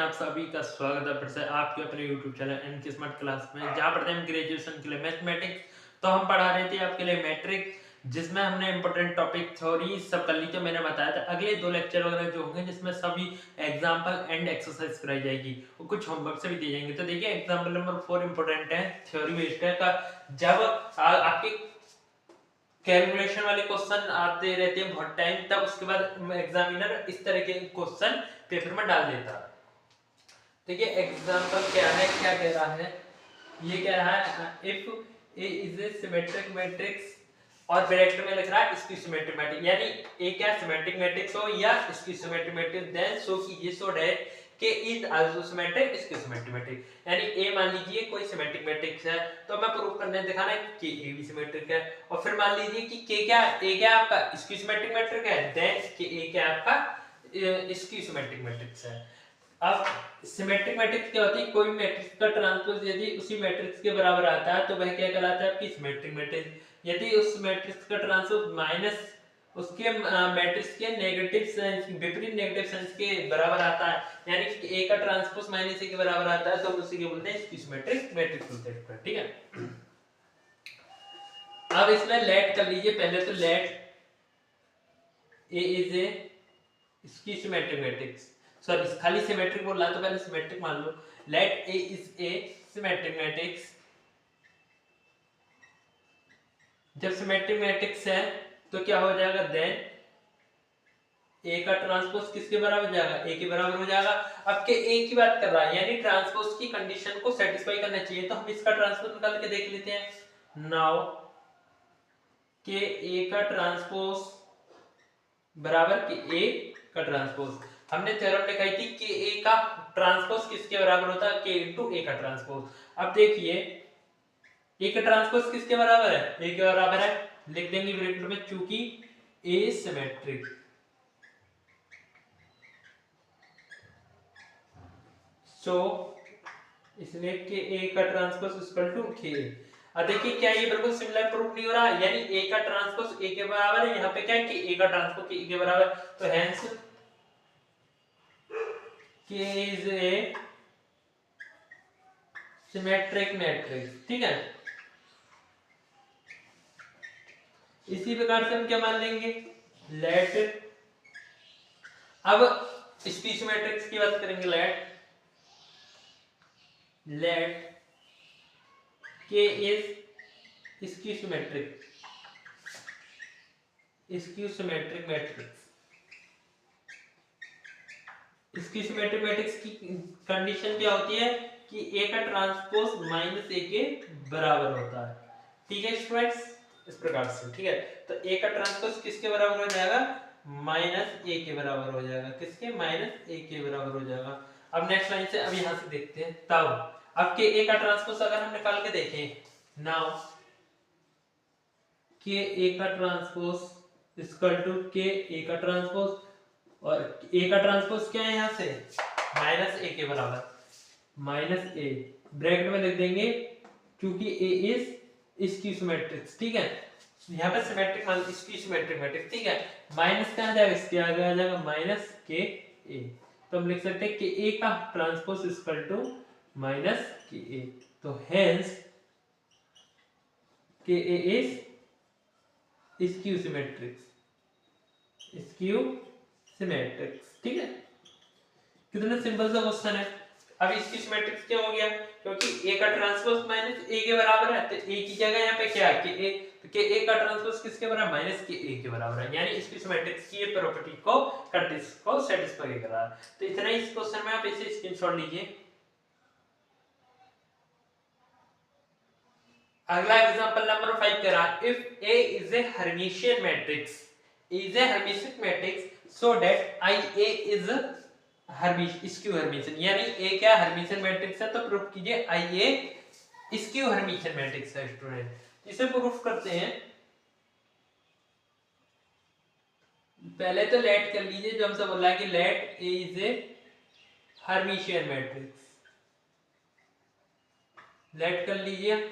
आप सभी का स्वागत है फिर से आपके अपने YouTube channel NK smart class में, जहाँ पढ़ते हैं हम ग्रेजुएशन के लिए मैथमेटिक्स। तो हम पढ़ा रहे थे आपके लिए मैट्रिक, जिसमें हमने इंपॉर्टेंट टॉपिक थ्योरी सब कर ली थी। मैंने बताया था अगले 2 लेक्चर वगैरह जो होंगे जिसमें सभी एग्जाम्पल एंड एक्सरसाइज कराई जाएगी और कुछ होमवर्क से भी दिए जाएंगे। तो देखिए एग्जाम्पल नंबर 4 इंपॉर्टेंट है, थ्योरी बेस्ड है का। जब आपके कैलकुलेशन वाले क्वेश्चन आते रहते हैं बहुत टाइम, तब उसके बाद एग्जामिनर इस तरह के क्वेश्चन पेपर में डाल देता है। देखिए एग्जांपल क्या है, क्या कह रहा है, ये कह रहा है if A is a symmetric matrix और ब्रैकेट में लिख रहा है इसकी सिमेट्रिक मैट्रिक्स, यानी ए क्या सिमेट्रिक मैट्रिक्स हो या इसकी सिमेट्रिक मैट्रिक्स, देन शो कीजिए सो दैट के इज आल्सो सिमेट्रिक इसकी सिमेट्रिक मैट्रिक्स। यानी ए मान लीजिए कोई सिमेट्रिक मैट्रिक्स है, तो मैं प्रूव करने दिखाना है कि ए भी सिमेट्रिक है। और फिर मान लीजिए कि के क्या ए क्या आपका इसकी सिमेट्रिक मैट्रिक है, देन के ए क्या आपका इसकी सिमेट्रिक मैट्रिक्स है। अब सिमेट्रिक मैट्रिक्स क्या होती है, कोई मैट्रिक्स का ट्रांसपोज यदि उसी मैट्रिक्स के बराबर आता है तो वह क्या कहलाता है, आपकी सिमेट्रिक मैट्रिक्स। यदि उस मैट्रिक्स का ट्रांसपोज माइनस उसके मैट्रिक्स के नेगेटिव साइन, विपरीत नेगेटिव साइन के बराबर आता है, यानी कि ए का ट्रांसपोज माइनस ए के बराबर आता है, तो उसी को बोलते हैं इसकी सिमेट्रिक मैट्रिक्स बोलते हैं। ठीक है, अब इसमें लेट कर लीजिए पहले, तो लेट ए इज ए इसकी सिमेट्रिक मैट्रिक्स, सॉरी खाली सिमेट्रिक बोल रहा तो पहले सिमेट्रिक मान लो। Let A is a symmetric matrix. जब सिमेट्रिक मैट्रिक्स है तो क्या हो जाएगा, देन ए का ट्रांसपोज किसके बराबर हो जाएगा, ए के बराबर हो जाएगा। अब के ए की बात कर रहा है, यानी ट्रांसपोज की कंडीशन को सेटिस्फाई करना चाहिए, तो हम इसका ट्रांसपोज निकाल के देख लेते हैं। नाउ के ए का ट्रांसपोज बराबर के ए का ट्रांसपोज, हमने थ्योरम दिखाई थी कि ए का ट्रांसपोज किसके बराबर होता है, के इनटू ए का ट्रांसपोज। अब देखिए ए का ट्रांसपोज किसके बराबर है, ए के बराबर है, लिख देंगे ब्रैकेट में, चूंकि ए सिमेट्रिक, सो इसलिए कि ए का ट्रांसपोज इक्वल टू के। अब देखिए क्या ये बिल्कुल सिमिलर प्रूफ नहीं हो रहा, यानी ए का ट्रांसपोज ए के बराबर है, यहाँ पे क्या है कि ए का ट्रांसपोज ए के बराबर, तो हेंस के इज ए सिमेट्रिक मैट्रिक्स। ठीक है, इसी प्रकार से हम क्या मान लेंगे, लेट, अब इसकी सिमेट्रिक्स की बात करेंगे, लेट के इज इसकी सिमेट्रिक, इसकी सिमेट्रिक मैट्रिक्स। इसकी सिमेट्रिक मैट्रिक्स की कंडीशन क्या होती है कि ए का ट्रांसपोज माइनस ए के बराबर होता है। ठीक है स्टूडेंट्स, इस प्रकार से। ठीक है, तो ए का ट्रांसपोज किसके बराबर हो जाएगा, माइनस ए के बराबर हो जाएगा, किसके, माइनस ए के बराबर हो जाएगा। अब नेक्स्ट लाइन से अब यहां से देखते हैं, तब अब के ए का ट्रांसपोज अगर हम निकाल के देखें, नाउ के ए का ट्रांसपोज इक्वल टू के ए का ट्रांसपोज, और ए का ट्रांसपोज क्या है यहाँ से, माइनस ए के बराबर, माइनस ए ब्रैकेट में लिख देंगे क्योंकि ए इज इसकी सिमेट्रिक्स। ठीक है, यहाँ पे सिमेट्रिक मान इसकी सिमेट्रिक मैट्रिक्स। ठीक है, माइनस क्या आ जाएगा, इसके आगे आ जाएगा माइनस के ए, तो हम लिख सकते हैं कि ए का ट्रांसपोज इक्वल टू माइनस के ए, तो हेंस के ए इज स्क्यू सिमेट्रिक्स, स्क्यू सिमेट्रिक्स। ठीक है, कितना सिंपल सा क्वेश्चन है। अब इसकी सिमेट्रिक्स क्या हो गया, क्योंकि ए का ट्रांसपोज माइनस ए के बराबर है, तो ए की जगह यहाँ पे क्या है कि ए, तो के ए का ट्रांसपोज किसके बराबर, माइनस के ए के बराबर है, यानी इसकी सिमेट्रिक्स की ये प्रॉपर्टी को कंडीशन को सेटिस्फाई कर रहा है। तो इतना ही इस क्वेश्चन में, आप इसे स्क्रीनशॉट लीजिए। अगला एग्जांपल नंबर 5 कह रहा है, if A is a Hermitian matrix, is a Hermitian Matrix so that I A is skew Hermitian, यानी ए क्या हर्मिशियन मैट्रिक्स है, तो प्रूफ कीजिए आई ए स्क्यू हर्मिशियन मैट्रिक्स है। स्टूडेंट इसे प्रूफ करते हैं, पहले तो लेट कर लीजिए, जो हमसे बोला है कि let A is a Hermitian matrix, let कर लीजिए।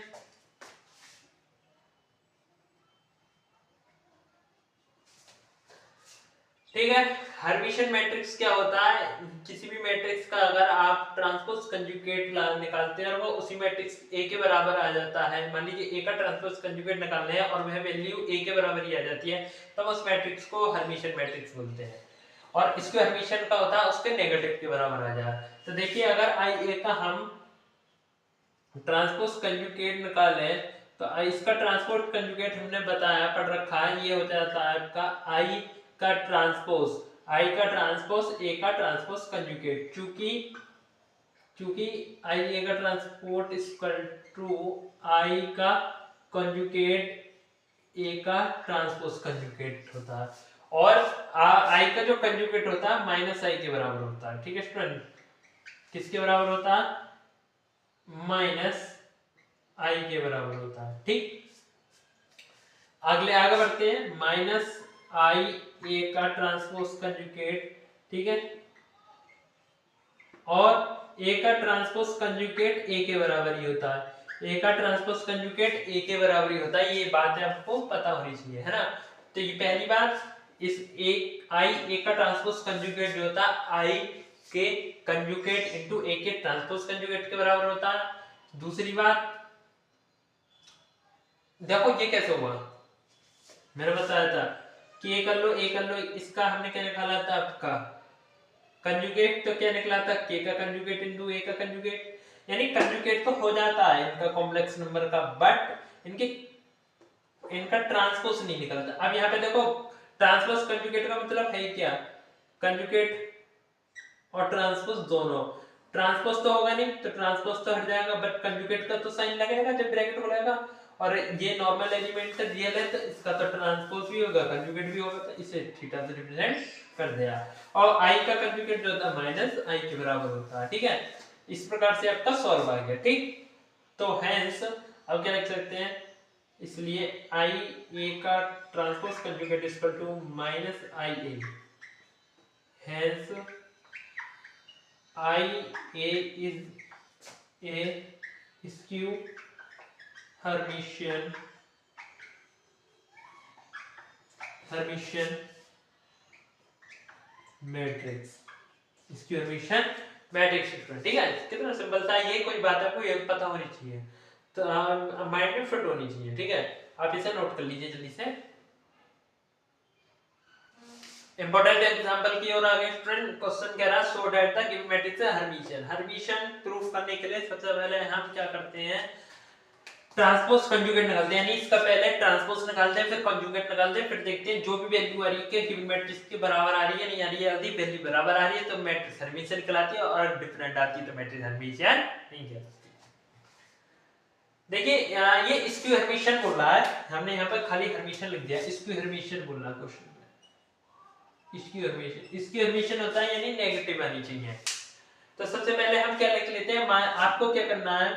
ठीक है, हर्मिशियन मैट्रिक्स क्या होता है, किसी भी मैट्रिक्स का अगर आप ट्रांसपोज कंजुगेट निकालते हैं और वो उसी मैट्रिक्स ए के बराबर आ जाता है, मान लीजिए ए का ट्रांसपोज कंजुगेट निकालना है और वह वैल्यू ए के बराबर ही आ जाती है, तो हम उस मैट्रिक्स को हर्मिशियन मैट्रिक्स बोलते हैं। और इसके हर्मिशियन का होता है उसके नेगेटिव के बराबर आ जाए। तो देखिए अगर आई ए का हम ट्रांसपोज कंजुगेट निकालें तो इसका ट्रांसपोज कंजुगेट हमने बताया पढ़ रखा है, ये हो जाता है आपका आई का ट्रांसपोज ए का ट्रांसपोज कंजुगेट, चूंकि आई ए का ट्रांसपोज इक्वल टू आई का कंजुगेट ए का ट्रांसपोज कंजुगेट होता है, और आई का जो कंजुगेट होता है माइनस आई के बराबर होता है। ठीक है स्टूडेंट, किसके बराबर होता है, माइनस आई के बराबर होता है। ठीक, आगे बढ़ते हैं, माइनस आई ए का ट्रांसपोज कंजुगेट, ठीक है, और ए का ट्रांसपोज कंजुगेट ए के बराबर ही होता है, ए का ट्रांसपोज कंजुगेट ए के बराबर ही होता है, ये बात आपको पता होनी चाहिए, है ना। तो ये पहली बात, इस आई ए का ट्रांसपोज कंजुगेट जो होता है आई के कंजुगेट इनटू ए के ट्रांसपोज कंजुगेट के बराबर होता है। दूसरी बात देखो ये कैसे हुआ, मैंने बताया था कि ए कर लो, इसका हमने क्या निकाला था आपका कंजुगेट, तो क्या निकला था के का कंजुगेट इनटू ए का कंजुगेट, यानी कंजुगेट तो हो जाता है इनका कॉम्प्लेक्स नंबर का, बट इनका ट्रांसपोज नहीं निकलता। अब यहाँ पे देखो ट्रांसपोज कंजुगेट का मतलब है क्या, कंजुगेट और ट्रांसपोज दोनों, ट्रांसपोज तो होगा नहीं तो ट्रांसपोज तो हट जाएगा, बट कंजुगेट का तो साइन लगेगा जब ब्रैकेट खुलेगा, और ये नॉर्मल एलिमेंट रियल है तो इसका तो ट्रांसपोज भी होगा कंजुगेट भी होगा, तो इसे थीटा से रिप्रेजेंट कर दिया। और आई का कंजुगेट जो होता है माइनस आई के बराबर होता है। ठीक है, इस प्रकार से आपका सॉल्व आ गया। ठीक, तो हेंस अब क्या लिख सकते हैं, इसलिए आई ए का transpose conjugate equal to minus i A, hence i A is a skew Hermitian matrix, skew Hermitian matrix. ठीक है, कितना सिंपल था ये, कोई बात आपको ये पता होनी चाहिए, तो माइंड में फिट होनी चाहिए। ठीक है, आप इसे नोट कर लीजिए जल्दी से। इंपॉर्टेंट एग्जांपल की ओर आगे स्टूडेंट, क्वेश्चन कह रहा है so that the given matrix है हर्मिशियन। हर्मिशियन प्रूफ करने के लिए सबसे पहले हम क्या करते हैं, ट्रांसपोज कंजुगेट निकालते हैं, यानी इसका पहले ट्रांसपोज निकालते हैं फिर कंजुगेट निकालते हैं, फिर देखते हैं जो भी वैल्यू आ रही है गिवन मैट्रिक्स के बराबर आ रही है नहीं आ रही है, यदि वैल्यू बराबर आ रही है तो मैट्रिक्स हर्मिशियन कहलाती है, और डिफरेंट आती है तो मैट्रिक्स हर्मिशियन नहीं कहलाती। देखिए ये स्क्यू हर्मिशियन बोल रहा है, हमने यहाँ पर खाली हर्मिशियन लिख दिया, स्क्यू हर्मिशियन बोल रहा है क्वेश्चन में। स्क्यू हर्मिशियन होता है यानी नेगेटिव आनी चाहिए। तो सबसे पहले हम क्या लिख लेते हैं, आपको क्या करना है,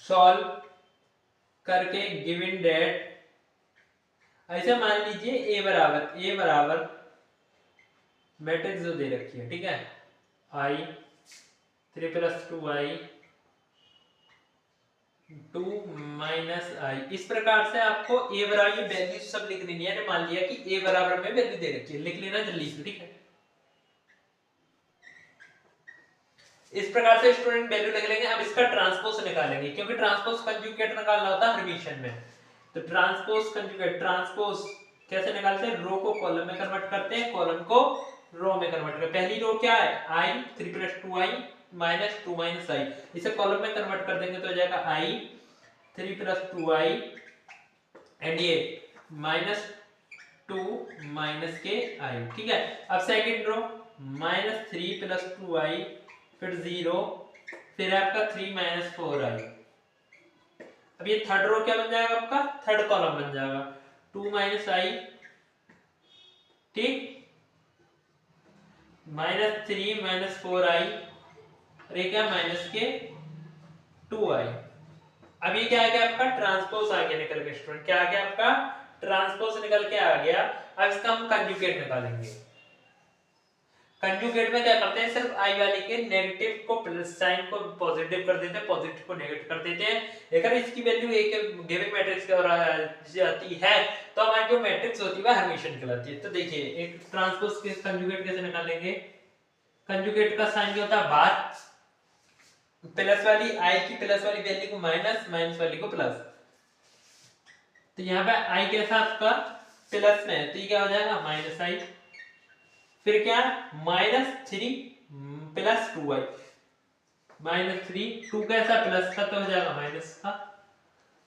सॉल्व करके गिवन दैट, ऐसे मान लीजिए ए बराबर मैट्रिक्स जो दे रखी है, ठीक है, आई 3 + 2i 2 - i, इस प्रकार से आपको ए बराबर वैल्यू सब लिख देनी है। मान लिया कि ए बराबर में वैल्यू दे रखी है, लिख लेना जल्दी से। ठीक है, इस प्रकार से स्टूडेंट वैल्यू लिख लेंगे। अब इसका ट्रांसपोज निकालेंगे, क्योंकि ट्रांसपोज कंजुगेट निकालना होता है हर्मिशियन में। तो ट्रांसपोज कंजुगेट, ट्रांसपोज कैसे निकालते हैं, रो को कॉलम में कन्वर्ट करते हैं, कॉलम को रो में कन्वर्ट करते हैं। पहली रो क्या है, i 3 + 2i - 2 - i, इसे कॉलम में कन्वर्ट कर देंगे तो हो जाएगा i 3 + 2i एंड ये -2 - के i। ठीक है, अब सेकंड रो -3 + 2i फिर 0 फिर आपका 3 - 4i। अब ये थर्ड रो क्या बन जाएगा, आपका थर्ड कॉलम बन जाएगा 2 - i, ठीक, -3 - 4i और ये क्या माइनस के 2i। अब ये क्या आ गया आपका ट्रांसपोज आ गया निकल के स्टूडेंट, क्या आ गया आपका ट्रांसपोज निकल के आ गया। अब इसका हम कंजुगेट निकालेंगे। कंजुगेट में क्या करते हैं, सिर्फ आई वाले के नेगेटिव को प्लस साइन को पॉजिटिव कर देते हैं, पॉजिटिव को नेगेटिव कर देते हैं। अगर इसकी वैल्यू ए के गिवन मैट्रिक्स के बराबर आती है तो हमारी जो मैट्रिक्स होती है वह हर्मिशियन कहलाती है। तो देखिए एक ट्रांसपोज के कंजुगेट कैसे निकालेंगे, कंजुगेट का साइन क्या होता है, बार प्लस वाली आई की प्लस वाली वैल्यू को माइनस, माइनस वाली को प्लस। तो यहाँ पे आई के साथ आपका प्लस में है तो ये क्या हो जाएगा माइनस आई, फिर क्या -3 प्लस 2i, -3 2 कैसा प्लस का तो हो जाएगा माइनस का,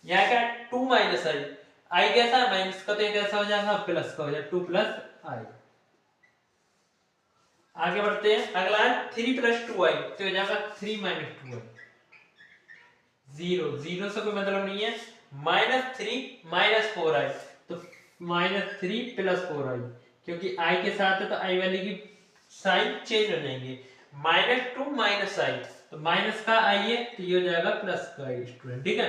यहाँ क्या 2 माइनस आई, आई कैसा माइनस का तो ये कैसा हो जाएगा प्लस का हो जाएगा 2 प्लस आई। आगे बढ़ते हैं, अगला है 3 प्लस 2i तो हो जाएगा 3 माइनस 2i, 0 0 से कोई मतलब नहीं है, -3 माइनस 4i तो -3 प्लस 4i, क्योंकि i के साथ है तो i वाले की साइन चेंज हो जाएंगे, -2 माइनस i तो माइनस का i है तो ये हो जाएगा प्लस का i स्टूडेंट, ठीक है।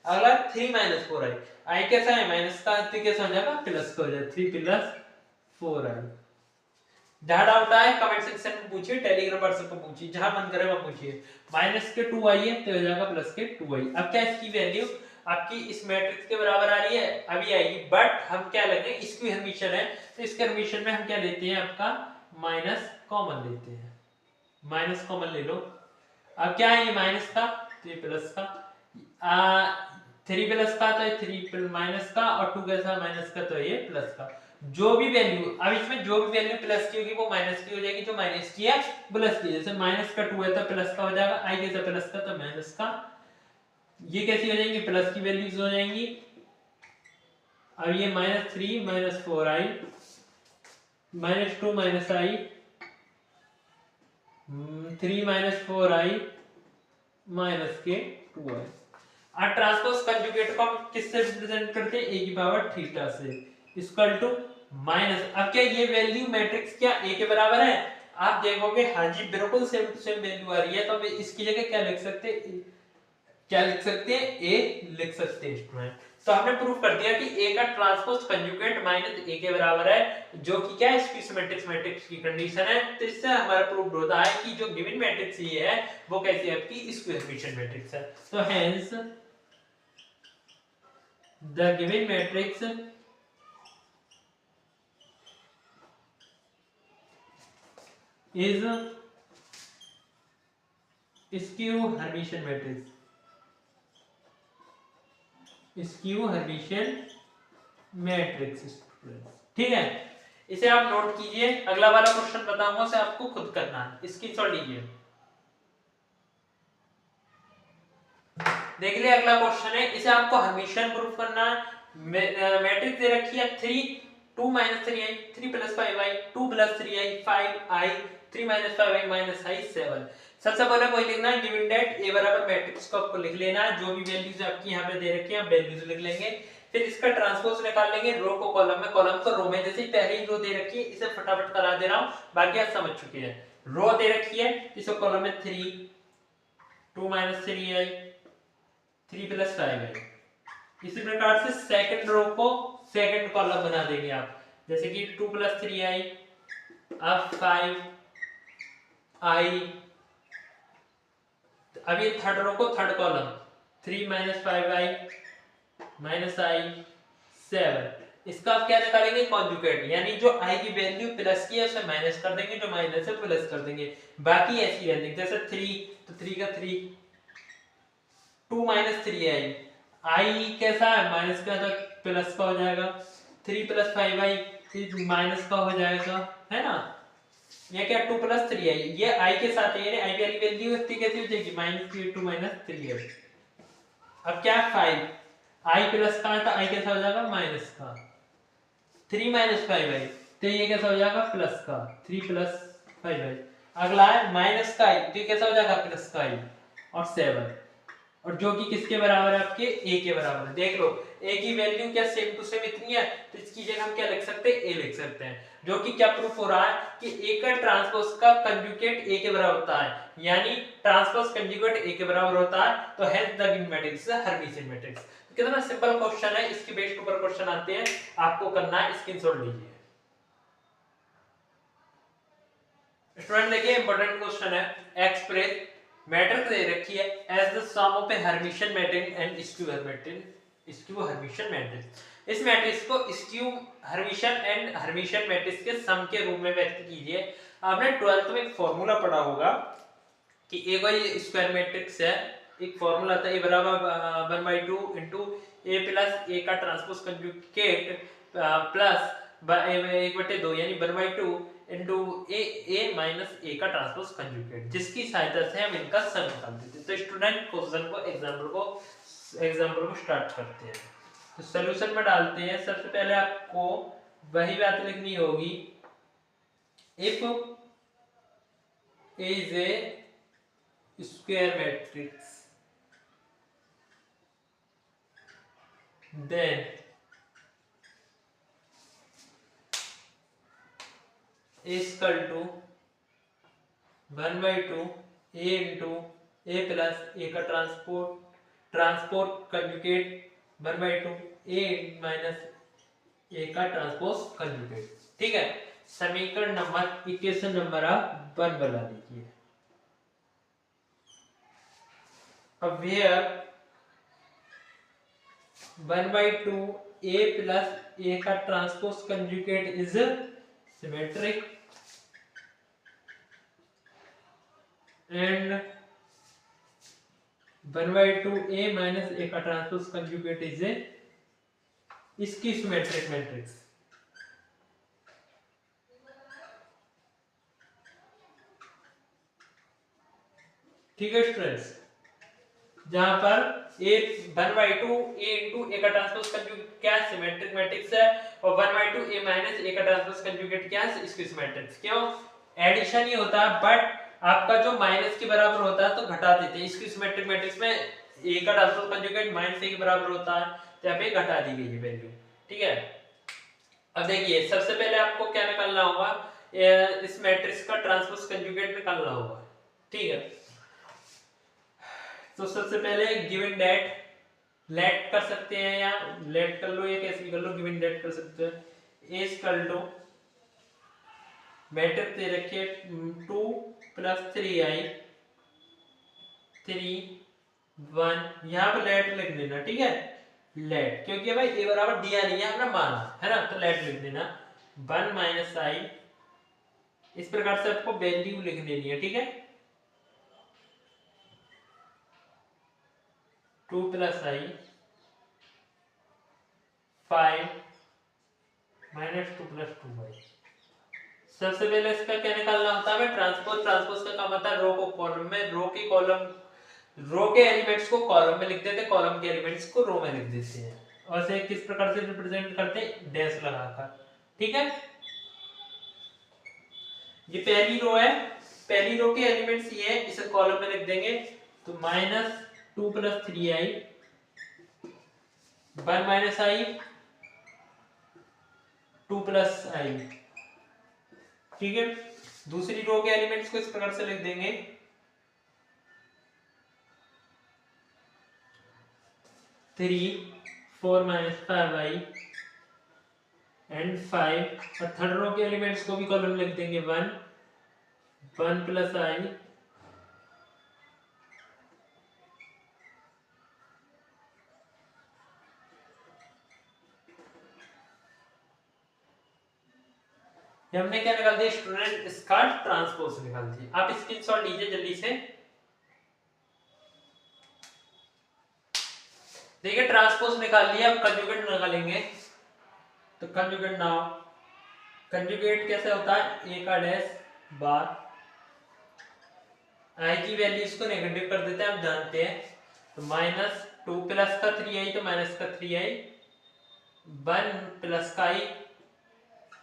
अगला 3 माइनस 4i, i कैसा है माइनस का तो कैसा हो जाएगा प्लस का हो जाएगा 3 प्लस 4i। जहां डाउट आए कमेंट सेक्शन में पूछिए, टेलीग्राम व्हाट्सएप पे पूछिए, जहां मन करे वहां पूछिए। माइनस के 2i है तो हो जाएगा प्लस के 2i। अब क्या इसकी वैल्यू आपकी इस मैट्रिक्स के बराबर आ रही है, अभी आएगी, बट हम क्या लेंगे इसकी हर्मिशियन है तो इसके हर्मिशियन में हम क्या लेते हैं आपका माइनस कॉमन लेते हैं, माइनस कॉमन ले लो। अब क्या है ये माइनस का तो ये प्लस का, 3 प्लस का तो ये 3 माइनस का और 2 कैसा माइनस का तो ये प्लस का। जो भी वैल्यू अब इसमें जो भी वैल्यू प्लस की होगी वो माइनस की हो जाएगी, जो माइनस की है प्लस की, जैसे माइनस का 2 है तो प्लस का हो जाएगा, आई कैसा प्लस का तो माइनस का, ये कैसी हो जाएंगी प्लस की वैल्यूज हो जाएंगी। अब ये -3 minus 4i -2 minus i 3 minus 4i minus के 2i। अब ट्रांसपोज कंजुगेट को हम किससे रिप्रेजेंट करते हैं, a की पावर थीटा से इक्वल टू माइनस। अब क्या ये वैल्यू मैट्रिक्स क्या a के बराबर है, आप देखोगे हाँ जी बिल्कुल सेम टू सेम वैल्यू आ रही है, तो हम इसकी जगह क्या लिख सकते हैं, क्या लिख सकते हैं a लिख सकते हैं स्टूडेंट। तो हमने प्रूव कर दिया कि a का ट्रांसपोज कंजुगेट -a के बराबर है, जो कि क्या है इसकी सिमेट्रिक मैट्रिक्स की कंडीशन है। तो इससे हमारा प्रूव होता है कि जो गिवन मैट्रिक्स ये है वो कैसी है आपकी स्क्वायर हर्मिशियन मैट्रिक्स है। तो hence the given matrix is skew Hermitian matrix, skew Hermitian matrix students, ठीक है। इसे आप नोट कीजिए, अगला वाला क्वेश्चन बताऊंगा उसे आपको खुद करना है, स्क्रीनशॉट लीजिए। देख लिया अगला क्वेश्चन है, इसे आपको हर्मिशियन प्रूफ करना है। मैट्रिक्स दे रखी है 3 2 3i 3 5i 2 3i 5i 3 5i -i 7। सबसे पहले कोई लिखना है गिवन दैट a बराबर मैट्रिक्स को आपको लिख लेना है, जो भी वैल्यूज आपकी यहाँ पे दे रखी है आप वैल्यूज लिख लेंगे, फिर इसका ट्रांसपोज निकाल लेंगे, रो को कॉलम में, कॉलम को रो में। जैसे पहले ही रो दे रखी है इसे फटाफट करा दे रहा हूँ, बाकी आप समझ चुके हैं। रो दे रखी है इसे कॉलम में 3 2 3i 3 5i। इसी प्रकार से सेकंड रो को सेकंड कॉलम बना देंगे आप, जैसे कि 2 3i अब 5i। अब ये थर्ड रो को थर्ड कॉलम 3 5i -i 7। इसका आप क्या निकालेंगे कॉन्जुगेट, यानी जो i की वैल्यू प्लस की है उसे माइनस कर देंगे, जो माइनस है प्लस कर देंगे, बाकी ऐसी रहने जैसे 3 तो 3 का 3 2 3i, i कैसा है माइनस का तो प्लस का हो जाएगा, 3 5i फिर माइनस का हो जाएगा, है ना। ये क्या 2 3i, ये i के साथ है, यानी i वाली वैल्यू इसकी कैसी हो जाएगी -2 3i। अब क्या 5 i प्लस का है तो i कैसा हो जाएगा माइनस का, 3 5i तो ये कैसा हो जाएगा प्लस का 3 5i। अगला है माइनस का i तो ये कैसा हो जाएगा प्लस का i और 7, और जो कि किसके बराबर है आपके a के बराबर है। देख लो a की वैल्यू क्या सेम टू सेम इतनी है, तो इसकी जगह हम क्या लिख सकते हैं a लिख सकते हैं, जो कि क्या प्रूफ हो रहा है कि a का ट्रांसपोज का कंजुगेट a के बराबर होता है, यानी ट्रांसपोज कंजुगेट a के बराबर होता है, तो hence the given matrix is Hermitian matrix. कितना सिंपल क्वेश्चन है, इसके बेस्ड ऊपर क्वेश्चन आते हैं, आपको करना है स्क्रीनशॉट लीजिए। स्टूडेंट देखिए इंपॉर्टेंट क्वेश्चन है, एक्सप्रेस मैट्रिक्स दे रखी है as the sum of a Hermitian matrix and skew Hermitian matrix. इस मैट्रिक्स को skew Hermitian and Hermitian matrix के सम के रूप में व्यक्त कीजिए। आपने 12th में एक फॉर्मूला पढ़ा होगा कि ए कोई स्क्वायर मैट्रिक्स है, एक फॉर्मूला था ए बराबर 1/2 इनटू ए प्लस ए का ट्रांसपोज कंजुगेट प्लस 1/2 यानी 1/2 इनटू ए माइनस ए का ट्रांसपोज कंजुगेट, जिसकी सहायता से हम इनका सम निकालते थे। तो स्टूडेंट क्वेश्चन को एग्जांपल को स्टार्ट करते हैं। तो सॉल्यूशन में डालते हैं। सबसे पहले आपको वही बात लिखनी होगी, if A is A square matrix then A is equal to 1/2 A into A plus A का transport conjugate 1/2 A minus A का ट्रांसपोज कंजुगेट। ठीक है, समीकरण नंबर इक्वेशन नंबर आप 1 बना लीजिए। अब here 1/2 A plus A का transpose conjugate is symmetric and 1/2 A minus A का ट्रांसपोज कंजुगेट इज इसकी सिमेट्रिक मैट्रिक्स। ठीक है स्टूडेंट्स, जहां पर A 1/2 A into A का ट्रांसपोज कंजुगेट क्या है, सिमेट्रिक मैट्रिक्स है, और 1/2 A minus A का ट्रांसपोज कंजुगेट क्या है, इसकी सिमेट्रिक्स। क्यों, एडिशन ही होता है बट आपका जो माइनस के बराबर होता है तो घटा देते हैं। इसकी सिमेट्रिक मैट्रिक्स में A का ट्रांसपोज कंजुगेट माइनस A के बराबर होता है, तो यहाँ पे घटा दी गई है वैल्यू। ठीक है, अब देखिए सबसे पहले आपको क्या निकालना होगा, इस मैट्रिक्स का ट्रांसपोज कंजुगेट निकालना होगा। ठीक है, तो सबसे पहले गिवन डेट लेट कर सकते हैं, या लेट कर लो या कैसे भी कर लो, गिवन डेट कर सकते हैं। एस कर लो, मैट्रिक्स दे रखिए 2 + 3i 3 1, यहाँ पे लेट लिख देना। ठीक है, लेट, क्योंकि भाई ए बराबर दिया नहीं है, हमने माना है ना, तो लेट लिख देना 1 - i। इस प्रकार से आपको वैल्यू लिख देनी है। ठीक है, 2 + i 5 - 2 + 2i। सबसे पहले इसका क्या निकालना होता है, ट्रांसपोज। ट्रांसपोज का काम होता है रो को कॉलम में, रो के एलिमेंट्स को कॉलम में लिख देते हैं, कॉलम के एलिमेंट्स को रो में लिख देते हैं। और से किस प्रकार से रिप्रेजेंट करते हैं, डैश लगाकर। ठीक है, ये पहली रो है, पहली रो के एलिमेंट्स ये है, इसे कॉलम में लिख देंगे। तो -2 + 3i 1 - i 2 + i। ठीक है, दूसरी रो के एलिमेंट्स को इस प्रकार से लिख देंगे 3 4 - 5i एंड 5, और थर्ड रो के एलिमेंट्स को भी कॉलम में लिख देंगे 1 + i हमने क्या निकाल दिया स्टूडेंट, इसका ट्रांसपोज निकाल दिया। आप स्क्रीनशॉट लीजिए जल्दी से। देखिए ट्रांसपोज निकाल लिया, अब कंजुगेट निकालेंगे। तो कंजुगेट नाउ, कंजुगेट कैसे होता है, ए का डैश बार आई की वैल्यूज को नेगेटिव कर देते हैं, आप जानते हैं। तो -2 + का 3i तो माइनस का 3i 1 + का i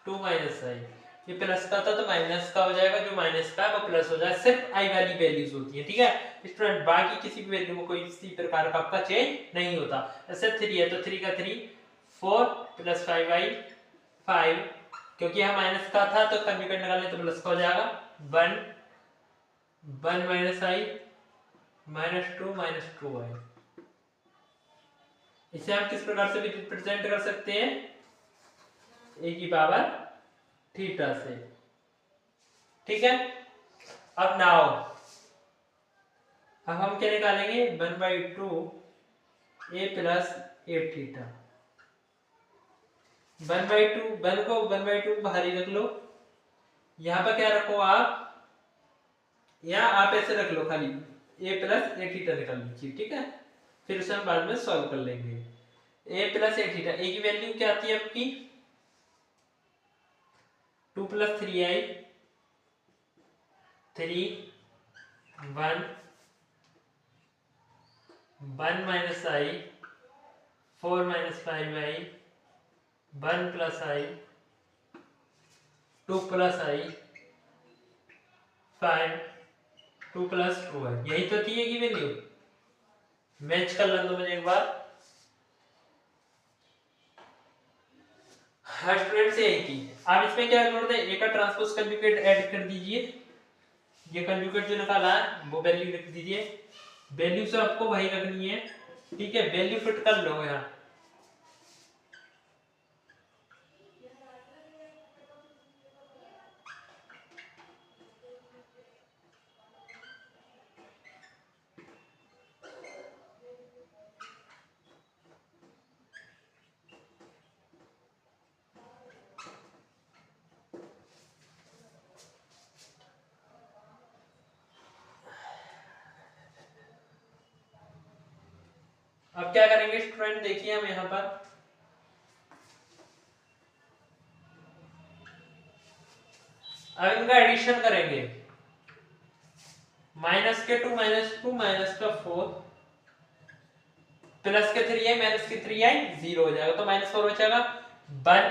2 - i, ये प्लस का था तो माइनस का हो जाएगा, जो माइनस का है वो प्लस हो जाएगा। सिर्फ आई वाली वैल्यूज होती है। ठीक है स्टूडेंट, बाकी किसी भी वैल्यू में कोई इसी प्रकार का आपका चेंज नहीं होता। जैसे 3 है तो 3 का 3 4 + 5i 5, क्योंकि यहाँ माइनस का था तो कंजुगेट निकालने तो प्लस का हो जाएगा 1 - i -2 - 2i। इसे हम किस प्रकार से भी रिप्रेजेंट कर सकते हैं, a की पावर थीटा से। ठीक है, अब नाउ अब हम क्या निकालेंगे 1/2 a प्लस ए थीटा। 1/2 1 को 1/2 बाहर ही रख लो, यहाँ पर क्या रखो आप, या आप ऐसे रख लो खाली a प्लस ए थीटा निकाल लीजिए, ठीक है। फिर उसे हम बाद में सॉल्व कर लेंगे। a plus A theta, a की वैल्यू क्या आती है आपकी 2 + 3i 3 1 1 - i 4 - 5i 1 + i 2 + i 5 2 + 2 है, यही तो थी की वैल्यू। मैच कर लो तो मुझे एक बार। हाँ स्टूडेंट से यही थी। आप इसमें क्या कर दे, ए का ट्रांसपोज कंजुगेट ऐड कर दीजिए। ये कंजुगेट जो निकाला है वो वैल्यू लिख दीजिए, वैल्यू से आपको वही रखनी है, ठीक है। वैल्यू फिट कर लो यहाँ। अब क्या करेंगे स्टूडेंट, देखिए हम यहाँ पर अब इनका एडिशन करेंगे। माइनस के 2 -2 माइनस का 4 प्लस के 3i माइनस के 3i 0 हो जाएगा, तो -4 बचेगा 1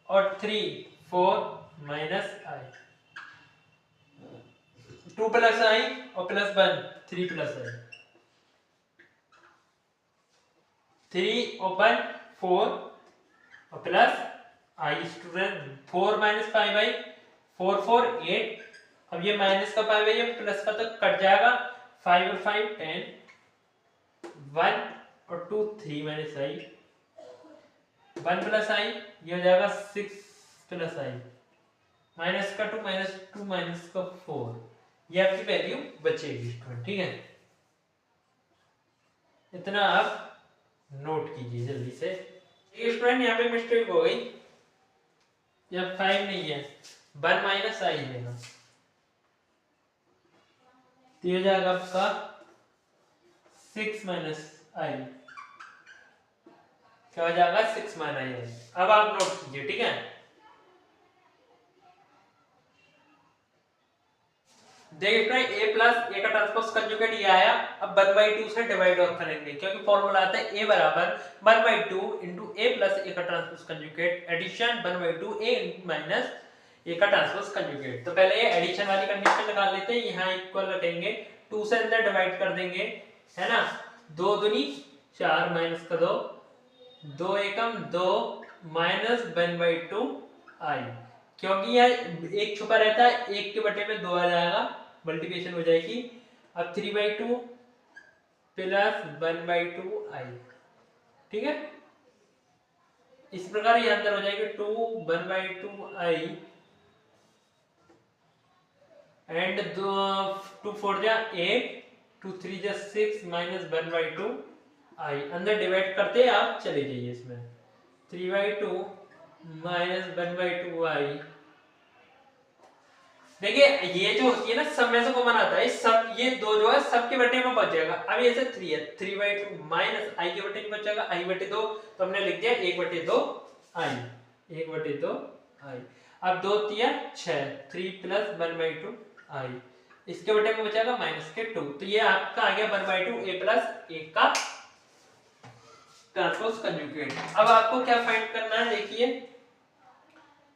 और 3 4 माइनस i 2 + i और +1 3 + i 3 और 1 4 और प्लस आई स्टूडेंट 4 - 5i 4 4 8। अब ये माइनस का 5 है, ये प्लस का तो कट जाएगा, 5 और 5 10 1 और 2 3 - i 1 + i, ये हो जाएगा 6 + i माइनस का 2 माइनस का 4, ये आपकी वैल्यू बचेगी स्टूडेंट, ठीक है। इतना आप नोट कीजिए जल्दी से। ये स्टूडेंट यहाँ पे मिस्टेक हो गई, यहाँ 5 नहीं है 1 - i है यहाँ, तो ये हो जाएगा आपका 6 - i, क्या हो जाएगा 6 - i। अब आप नोट कीजिए, ठीक है। देखिए a प्लस ए का ट्रांसपोज कंजुगेट ये आया। अब 1/2 से डिवाइड ऑफ करेंगे, क्योंकि फॉर्मूला आता है a बराबर 1/2 * a प्लस ए का transpose conjugate addition 1/2 a minus A का ट्रांसपोज कंजुगेट। तो पहले ये एडिशन वाली कंडीशन निकाल लेते हैं, यहाँ इक्वल रखेंगे, 2 से अंदर डिवाइड कर देंगे, है ना। 2 दूनी 4 माइनस का 2 2 एकम 2 माइनस 1/2 i, क्योंकि यह एक छुपा रहता है, एक के बटे में 2 आ जाएगा, मल्टीप्लिकेशन हो जाएगी। अब 3/2 प्लस 1/2 i, ठीक है। इस प्रकार ये अंदर हो जाएगी 2 1/2 i एंड 2 4 जा 8 2 3 जा 6 माइनस 1/2 i। अंदर डिवाइड करते आप चले जाइए इसमें, 3/2 माइनस 1/2 i। देखिए ये जो होती है ना, सब में से कॉमन आता है, सब ये दो जो है सबके बटे में बच जाएगा। अब ये से 3 है, 3/2 माइनस i के बटे में बचेगा i/2, तो हमने लिख दिया 1/2 i 1/2 i। अब 2 3 6 3 + 1/2 i, इसके बटे में बचेगा -2, तो ये आपका आ गया 1/2 a प्लस a का ट्रांसपोज कंजुगेट। अब आपको क्या फाइंड करना है, देखिए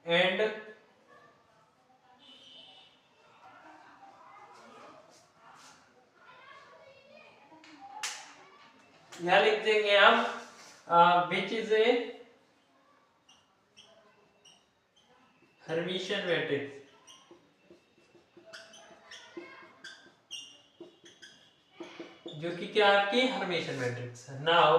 एंड यहां लिख देंगे हम which is a Hermitian matrix, जो कि क्या आपकी हर्मिशियन मैट्रिक्स है। Now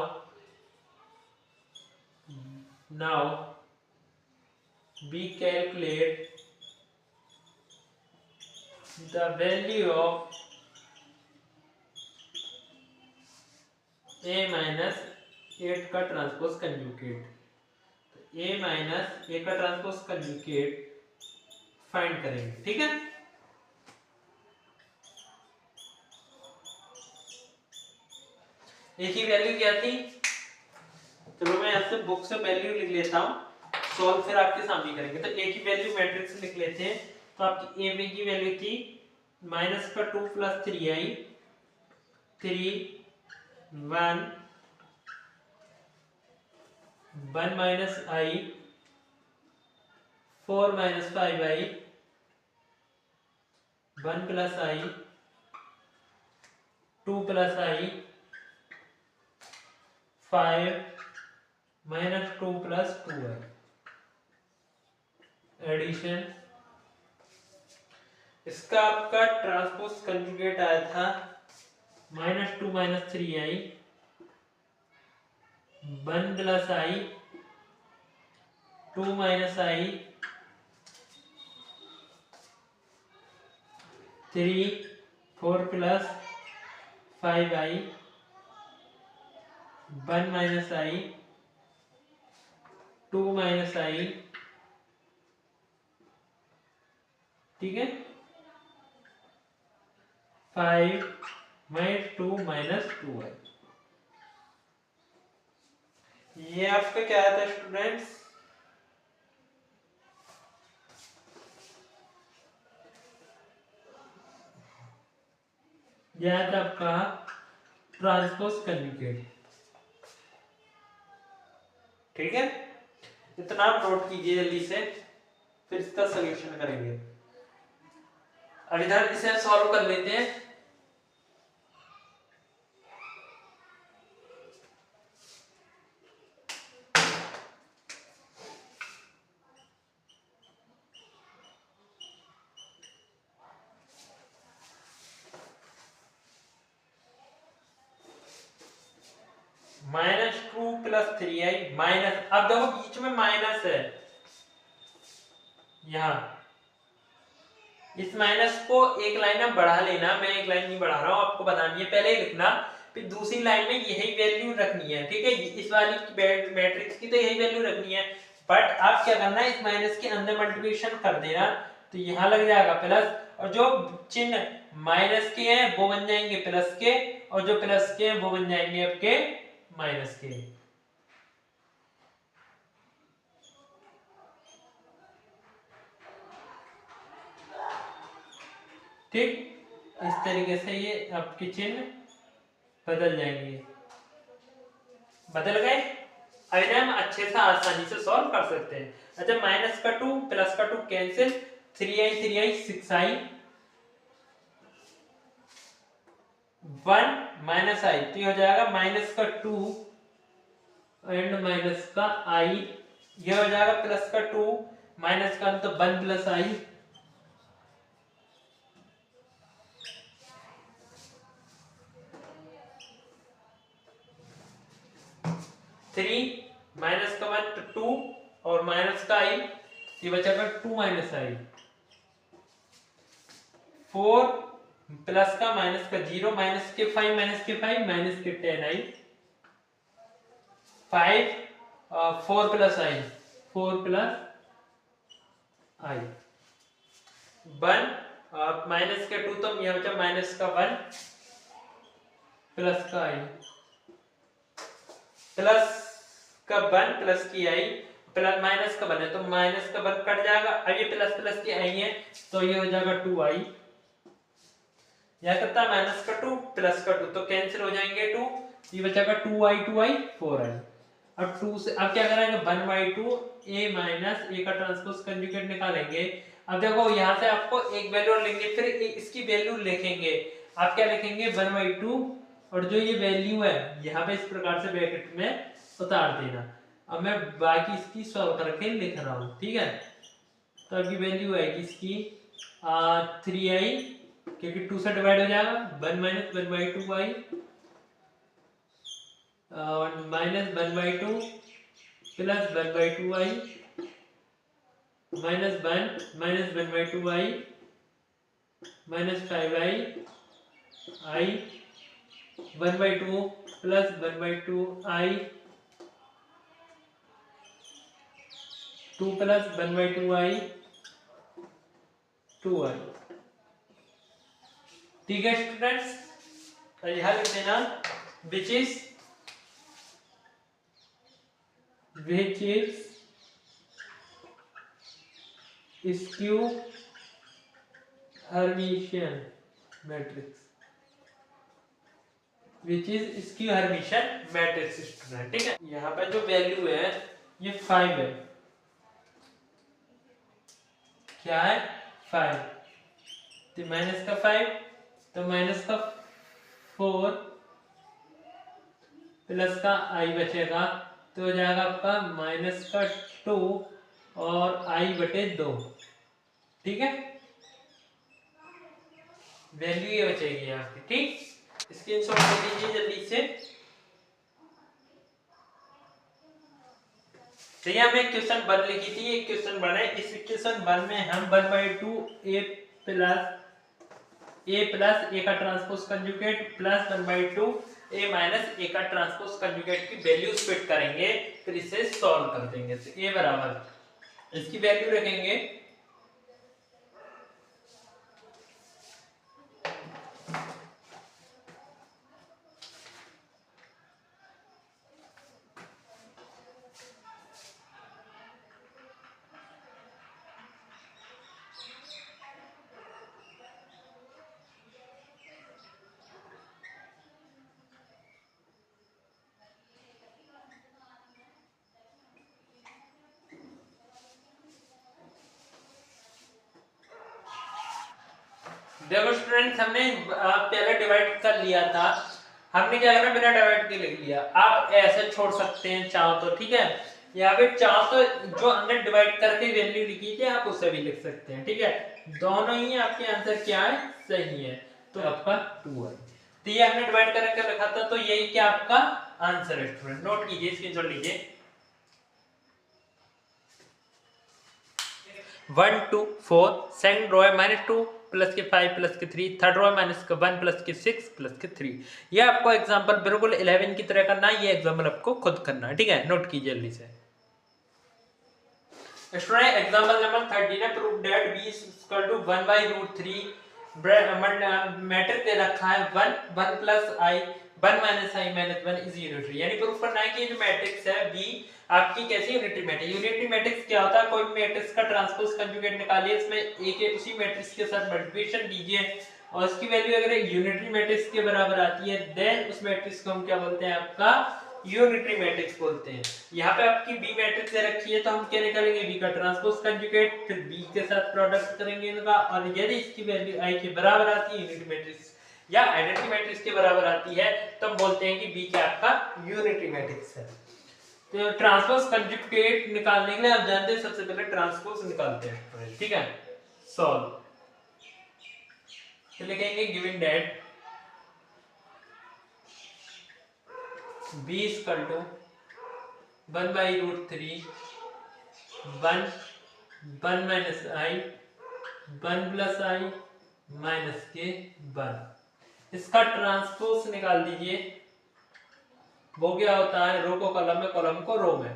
we calculate the value of A minus 8 का ट्रांसपोज कंजुगेट, तो ए माइनस ए का ट्रांसपोज कंजुगेट फाइंड करेंगे, ठीक है। ए की वैल्यू क्या थी, चलो मैं यहाँ से बुक से वैल्यू लिख लेता हूँ, सॉल्व फिर आपके सामने करेंगे। तो ए की वैल्यू मैट्रिक्स लिख लेते हैं। तो आपकी ए में की वैल्यू थी माइनस का 2 plus 3i 3 1 1 minus i 4 minus 5i 1 plus i 2 plus i 5 minus 2 plus 2i addition. इसका आपका ट्रांसपोज कंजुगेट आया था minus 2 minus 3i 1 plus i 2 minus i 3 4 plus 5i 1 minus i 2 minus i, ठीक है, 5 minus 2 minus 2i। ये आपका क्या आता है स्टूडेंट्स, यह आता आपका ट्रांसपोज कंजुगेट, ठीक है। इतना आप नोट कीजिए जल्दी से, फिर इसका सॉल्यूशन करेंगे। अब इधर इसे सॉल्व कर लेते हैं। माइनस 2 प्लस 3i माइनस, अब देखो बीच में माइनस है, यहां इस माइनस को एक लाइन में बढ़ा लेना, मैं एक लाइन नहीं बढ़ा रहा हूं, आपको बतानी है, पहले ही लिखना, फिर दूसरी लाइन में यही वैल्यू रखनी है, ठीक है। इस वाली मैट्रिक्स की तो यही वैल्यू रखनी है, बट आप क्या करना है, इस माइनस के अंदर मल्टीप्लिकेशन कर देना, तो यहां लग जाएगा प्लस, और जो चिन्ह माइनस के हैं वो बन जाएंगे प्लस के, और जो प्लस के हैं वो बन जाएंगे आपके माइनस के, ठीक। इस तरीके से ये आपके चिन्ह बदल जाएंगे, बदल गए। अब इन्हें हम अच्छे से आसानी से सॉल्व कर सकते हैं। अच्छा, माइनस का 2 प्लस का 2 cancel, 3i 6i 1 minus i, तो ये हो जाएगा माइनस का 2 एंड माइनस का i, ये हो जाएगा प्लस का 2 माइनस का तो 1 प्लस i, थ्री माइनस का 1 तो 2 और माइनस का i, ये बचेगा 2 माइनस i, 4 प्लस का माइनस का 0 माइनस के 5 माइनस के 5 माइनस के 10i, 5 4 plus i 4 plus i, 1 minus के 2 तो यह बचा माइनस का 1 प्लस का i, प्लस का 1 प्लस की i, प्लस माइनस का 1 है तो माइनस का 1 कट जाएगा, अब ये प्लस प्लस की i है तो ये हो जाएगा 2i, यह करता है माइनस का 2 प्लस का 2 तो कैंसिल हो जाएंगे 2, ये बचेगा 2i 4i। अब 2 से अब क्या करेंगे 1/2 a माइनस a का ट्रांसपोज कंजुगेट निकालेंगे। अब देखो यहाँ से आपको एक वैल्यू और लेंगे, फिर इसकी वैल्यू लिखेंगे। आप क्या लिखेंगे 1/2 और जो ये वैल्यू है यहाँ पे इस प्रकार से ब्रैकेट में उतार देना। अब मैं बाकी इसकी सॉल्व करके लिख रहा हूँ, ठीक है। तो अभी वैल्यू आएगी इसकी 3i, क्योंकि 2 से डिवाइड हो जाएगा, 1 minus 1/2i minus 1/2 plus 1/2i minus 1 minus 1/2i -5i 1/2 plus 1/2i 2 plus 1/2i 2i। ठीक है स्टूडेंट्स, यहाँ लिख देना which is skew Hermitian matrix, which is skew Hermitian matrix student. ठीक है, यहाँ पे जो वैल्यू है ये 5 है। क्या है? 5। तो माइनस का 5, तो माइनस का 4 प्लस का i बचेगा, तो हो जाएगा आपका माइनस का 2 और i/2। ठीक है, वैल्यू ये बचेगी आपकी। ठीक, स्क्रीनशॉट ले लीजिए जल्दी से। तो यहाँ में क्वेश्चन 1 लिखी थी, एक क्वेश्चन 1 है। इस क्वेश्चन 1 में हम 1/2 a प्लस a का transpose conjugate plus 1/2 a minus a का ट्रांसपोज कंजुगेट की वैल्यूज फिट करेंगे, फिर इसे सॉल्व कर देंगे। तो a बराबर इसकी वैल्यू रखेंगे देखो स्टूडेंट्स, हमने पहले डिवाइड कर लिया था, हमने क्या करना बिना डिवाइड के लिख लिया। आप ऐसे छोड़ सकते हैं चाहो तो। ठीक है, यहाँ पे चाहो तो जो हमने डिवाइड करके वैल्यू लिखी थी आप उसे भी लिख सकते हैं। ठीक है, दोनों ही आपके आंसर क्या है? सही है। तो आपका 2 है। तो ये हमने डिवाइड करके लिखा था, तो यही क्या आपका आंसर है स्टूडेंट। नोट कीजिए, स्क्रीनशॉट लीजिए। 1 2 4, सेकंड रो है -2 प्लस के 5 प्लस के 3, थर्ड रो माइनस का 1 प्लस के 6 प्लस के 3। ये आपको एग्जांपल बिल्कुल 11 की तरह करना है। ये एग्जांपल आपको खुद करना है। ठीक है, नोट कीजिए जल्दी से स्टूडेंट। एग्जांपल नंबर 13 है, प्रूव दैट b = 1/√3 मैट्रिक्स दे रखा है 1 plus i 1 minus i minus 1 is unitary. यानी प्रूफ करना है कि ये जो मैट्रिक्स है b आपकी कैसी यूनिटरी मैट्रिक्स। यूनिटरी मैट्रिक्स क्या होता है? कोई मैट्रिक्स का ट्रांसपोज कंजुगेट निकालिए, इसमें a के उसी मैट्रिक्स के साथ मल्टीप्लिकेशन कीजिए और उसकी वैल्यू अगर यूनिटरी मैट्रिक्स के बराबर आती है, देन उस मैट्रिक्स को हम क्या बोलते हैं? आपका यूनिटरी मैट्रिक्स बोलते हैं। यहाँ पे आपकी बी मैट्रिक्स दे रखी है, तो हम क्या निकालेंगे? बी का ट्रांसपोज कंजुगेट, फिर बी के साथ प्रोडक्ट करेंगे इनका, और यदि इसकी वैल्यू आई के बराबर आती है यूनिटरी मैट्रिक्स या आइडेंटिटी मैट्रिक्स के बराबर आती है, तो हम बोलते हैं कि बी क्या आपका यूनिटरी मैट्रिक्स है। तो ट्रांसपोज कंजुगेट निकालने के लिए आप जानते हैं सबसे पहले ट्रांसपोज निकालते हैं। ठीक है, सॉल्व। तो लिखेंगे given that b = 1/√3 1 minus i 1 plus i minus के 1। इसका ट्रांसपोज निकाल दीजिए। वो क्या होता है? रो को कॉलम में, कॉलम को रो में।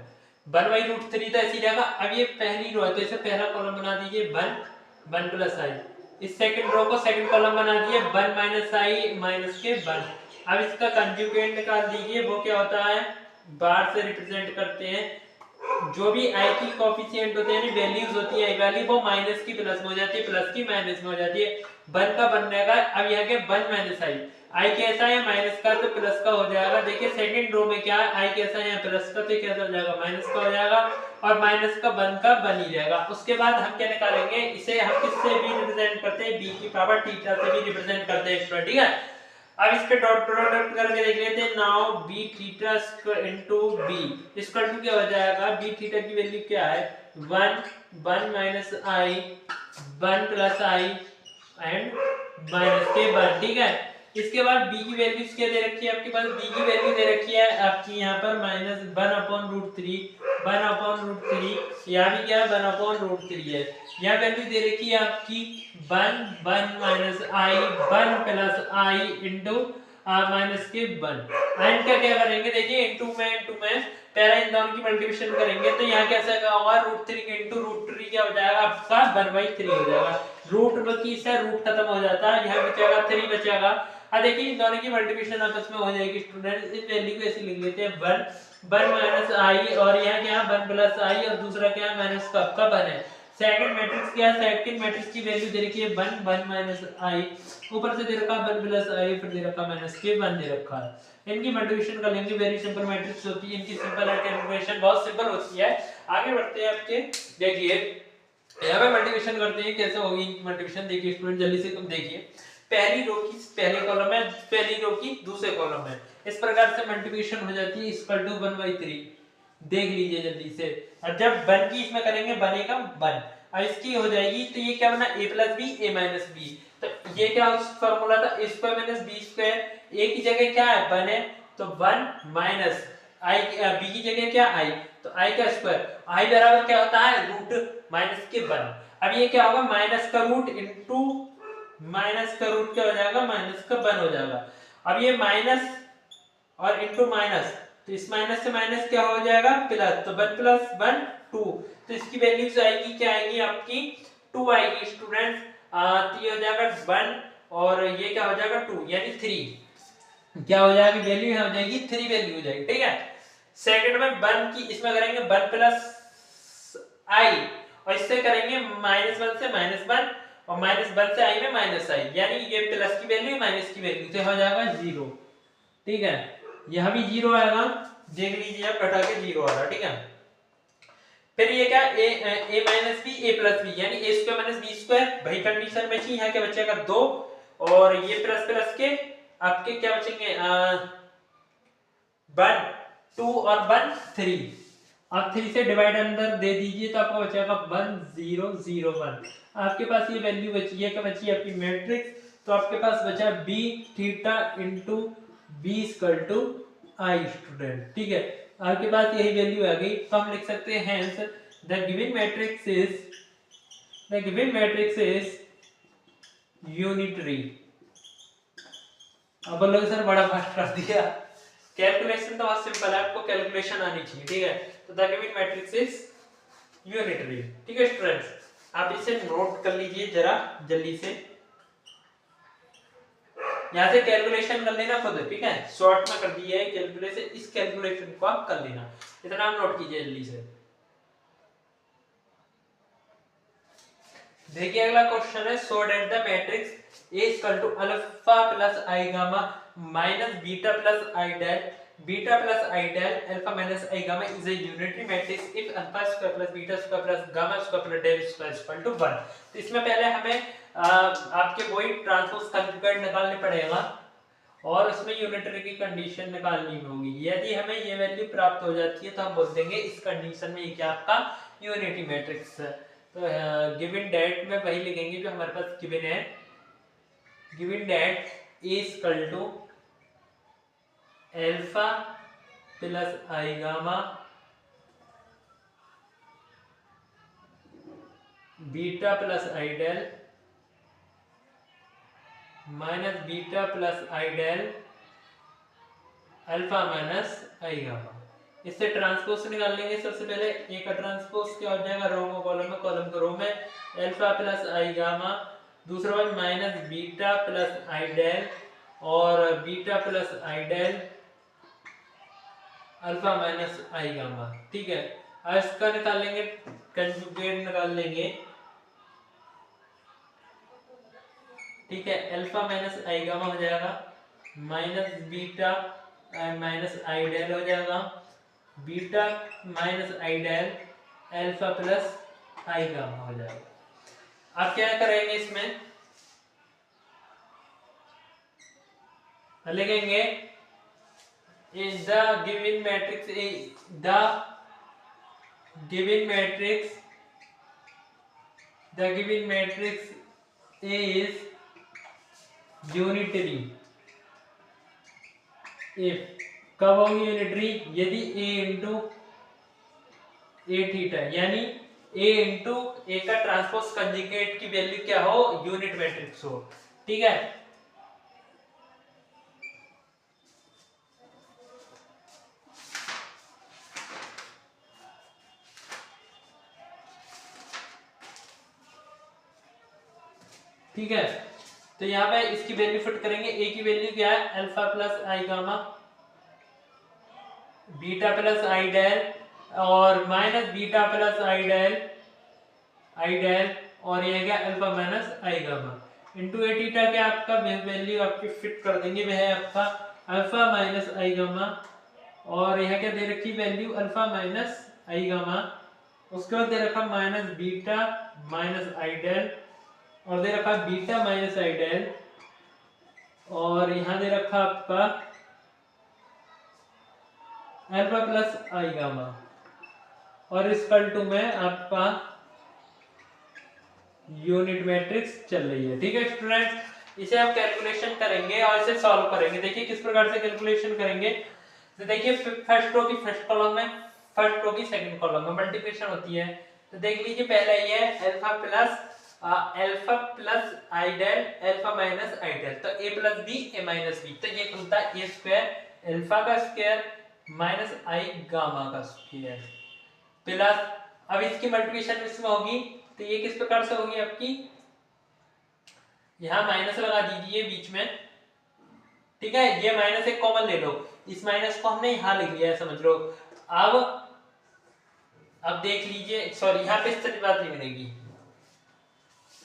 1/√3 तो ऐसी जगह, अब ये पहली रो है तो इसे पहला कॉलम बना दीजिए 1 प्लस i। इस सेकंड रो को सेकंड कॉलम बना दिए 1 माइनस i माइनस के 1। अब इसका कंजुगेट निकाल दीजिए। वो क्या होता है? बार से रिप्रेजेंट करते हैं। जो भी i की कोफिशिएंट होते हैं, वैल्यूज होती है i वाली, वो माइनस की प्लस में हो जाती है, प्लस की माइनस में हो जाती है। 1 का बनेगा अब यहाँ के 1 माइनस i कैसा है? माइनस का, तो प्लस का हो जाएगा। देखिए सेकंड रो में क्या है? i कैसा है? यहाँ प्लस का, तो कैसा हो जाएगा? माइनस का हो जाएगा, और माइनस का 1 का बन ही जाएगा। उसके बाद हम क्या निकालेंगे? इसे हम किससे भी रिप्रेजेंट करते हैं? b की पावर थीटा से भी रिप्रेजेंट करते हैं स्टूडेंट। ठीक है, अब इस पे डॉट प्रोडक्ट करके देख लेते हैं। Now b theta into b equal to क्या हो जाएगा? b थीटा की वैल्यू क्या है? 1 minus i 1 plus i and minus के 1। ठीक है, इसके बाद b की वैल्यूज क्या दे रखी है आपके पास, b की वैल्यू दे रखी है आपकी यहाँ पर -1/√3 1/√3, यहाँ भी क्या है 1/√3 है। यहाँ वैल्यू दे रखी है आपकी 1 1 - i 1 + i इंटू माइनस के 1। एंड का क्या करेंगे देखिए, इनटू में पहले इन दोनों की मल्टीप्लिकेशन करेंगे तो यहाँ कैसा होगा, √3 के इनटू √3 क्या हो जाएगा आपका 1/3 हो जाएगा। रूट की से रूट खत्म हो जाता है, यहाँ बचेगा 3 बचेगा। अब देखिए इन दोनों की मल्टीप्लिकेशन आपस में हो जाएगी स्टूडेंट, इस वैल्यू को ऐसे लिख लेते हैं 1 - i, और यहाँ क्या 1 + i और दूसरा क्या माइनस का आपका 1 है। सेकंड मैट्रिक्स क्या है, सेकंड मैट्रिक्स की वैल्यू दे रखी है 1 1 - i, ऊपर से दे रखा 1 + i, फिर दे रखा -1 दे रखा है। इनकी मल्टीप्लिकेशन कर लेंगे, वेरी सिंपल मैट्रिक्स होती है इनकी, सिंपल है, कैलकुलेशन बहुत सिंपल होती है। आगे बढ़ते हैं आपके, देखिए यहाँ पे मल्टीप्लिकेशन करते हैं, कैसे होगी इनकी मल्टीप्लिकेशन देखिए स्टूडेंट, जल्दी से तुम देखिए। पहली रो की पहले कॉलम है, पहली रो की दूसरे कॉलम है, इस प्रकार से मल्टीप्लिकेशन हो जाती है इक्वल टू 1/3। देख लीजिए जल्दी से, अब जब 1 की इसमें करेंगे बनेगा 1, अब इसकी हो जाएगी तो ये क्या बना a + b a - b, तो ये क्या फार्मूला था a² - b², a की जगह क्या है 1 है तो 1 माइनस i, b की जगह क्या i तो i का स्क्वायर, i बराबर क्या होता है √-1। अब ये क्या होगा माइनस का रूट इनटू माइनस का रूट क्या हो जाएगा माइनस का 1 हो जाएगा। अब ये माइनस और इनटू माइनस, तो इस माइनस से माइनस क्या हो जाएगा प्लस, तो 1 + 1 2, तो इसकी वैल्यूज आएगी क्या आएगी आपकी 2 आएगी स्टूडेंट्स। तो ये हो जाएगा 1 और ये क्या हो जाएगा 2 यानी 3, क्या हो जाएगी वैल्यू हो जाएगी 3 वैल्यू हो जाएगी, ठीक है। सेकंड में 1 की इसमें करेंगे 1 + i और इससे करेंगे -1 से -1 और -1 से i में -i, यानी ये प्लस की वैल्यू माइनस की वैल्यू से हो जाएगा 0, ठीक है। यह भी 0 आएगा, देख लीजिए आप घटा के 0 आ रहा, ठीक है। फिर ये क्या a - b a + b यानी a² - b², भाई कंडीशन में थी, यहाँ क्या बचेगा 2 और ये प्लस प्लस के आपके क्या बचेंगे 1 2 और 1 3, आप 3 से डिवाइड अंदर दे दीजिए तो आपको बचेगा 1 0 0 1। आपके पास ये वैल्यू बची है, क्या बची आपकी मैट्रिक्स, तो आपके पास बचा b theta into b = i student, ठीक है। आपके पास यही वैल्यू आ गई, तो हम लिख सकते हैं hence the given matrix is unitary. अब बोलोगे सर बड़ा फास्ट कर दिया, कैलकुलेशन तो बहुत सिंपल है, आपको कैलकुलेशन आनी चाहिए, ठीक है। तो the given matrix is unitary, ठीक है स्टूडेंट्स। आप इसे नोट कर लीजिए जरा जल्दी से, यहाँ से कैलकुलेशन कर लेना खुद, ठीक है, शॉर्ट में कर दिया है कैलकुलेशन, इस कैलकुलेशन को आप कर लेना, इतना आप नोट कीजिए जल्दी से। देखिए अगला क्वेश्चन है, so that the matrix A = alpha plus i gamma minus beta plus i del alpha minus i gamma is a unitary matrix if alpha square plus beta square plus gamma square plus del square equal to 1। तो इसमें पहले हमें आपके वही transpose conjugate निकालने पड़ेगा और उसमें यूनिटरी की कंडीशन निकालनी होगी। यदि हमें ये वैल्यू प्राप्त हो जाती है तो हम बोल देंगे इस कंडीशन में ये क्या आपका यूनिटरी मैट्रिक्स है। तो गिवन दैट में वही लिखेंगे जो हमारे पास गिवन है, given that A = alpha plus i gamma beta plus i del minus beta plus i del alpha minus i gamma. इससे ट्रांसपोज निकाल लेंगे। सबसे पहले ए का ट्रांसपोज क्या हो जाएगा, रो को कॉलम में, कॉलम को रो में, अल्फा प्लस i गामा, दूसरा वाला minus beta plus i del और beta plus i del alpha minus i gamma, ठीक है। अब इसका निकाल लेंगे, कंजुगेट निकाल लेंगे, ठीक है। अल्फा माइनस i गामा हो जाएगा minus beta minus i del हो जाएगा, beta minus i del alpha plus i gamma हो जाएगा। अब क्या करेंगे इसमें लिखेंगे the given matrix is unitary, if कब होगी यूनिटरी, यदि a इंटू ए थीटा यानी a इंटू ए का ट्रांसपोज कंजुगेट की वैल्यू क्या हो, यूनिट मैट्रिक्स हो। ठीक है, ठीक है। तो यहाँ पे इसकी वैल्यू फिट करेंगे, ए की वैल्यू क्या है, alpha plus i gamma beta plus i del और minus beta plus i del और ये क्या alpha minus i gamma into A theta क्या आपका वैल्यू आपकी फिट कर देंगे, वह है आपका अल्फा माइनस आई गामा और यह क्या दे रखी value alpha minus i gamma, उसके बाद दे रखा minus beta minus i del और दे रखा बीटा माइनस आई डेल और यहां दे रखा आपका अल्फा प्लस आई गामा और इक्वल टू में आपका यूनिट मैट्रिक्स चल रही है। ठीक है स्टूडेंट्स, इसे आप कैलकुलेशन करेंगे और इसे सॉल्व करेंगे। देखिए किस प्रकार से कैलकुलेशन करेंगे, तो देखिए फर्स्ट रो की फर्स्ट कॉलम में, फर्स्ट रो की सेकंड कॉलम में मल्टीप्लिकेशन होती है। तो देख लीजिए पहला ये है alpha plus i del alpha minus i del, तो a plus B a minus B, तो ये खुलता है a स्क्वायर अल्फा का स्क्वायर माइनस आई गामा का स्क्वायर प्लस, अब इसकी मल्टीप्लिकेशन इसमें होगी तो ये किस प्रकार से होगी आपकी, यहां माइनस लगा दीजिए बीच में। ठीक है, ये माइनस एक कॉमन ले लो, इस माइनस को हमने यहां लिख लिया है समझ लो। अब देख लीजिए, सॉरी यहां पे इस तरह बात नहीं बनेगी,